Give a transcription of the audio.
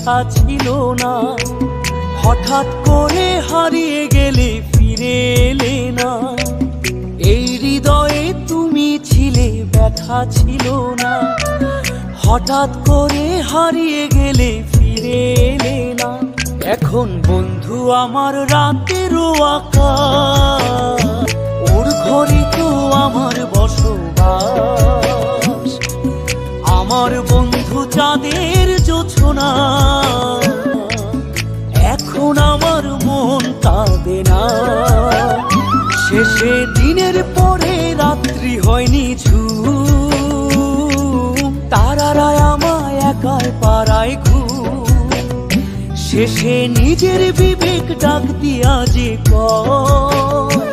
কথা ছিল না। হঠাৎ করে হারিয়ে গেলে ফিরে এলে না। এই হৃদয়ে তুমি ছিলে, ব্যথা ছিল না। হঠাৎ করে হারিয়ে গেলে ফিরে এলে না। এখন বন্ধু আমার রাতেরও আকাশ, ওর ঘরে তো আমার বসবাস। আমার বন্ধু চাঁদের জোছনা, এখন আমার মন কাঁদে না। শেষে দিনের পরে রাত্রি হয়নি ঝুম, তারারা আমায় একাই পাড়ায় ঘুম। শেষে নিজের বিবেক ডাক দিয়া যে কয়,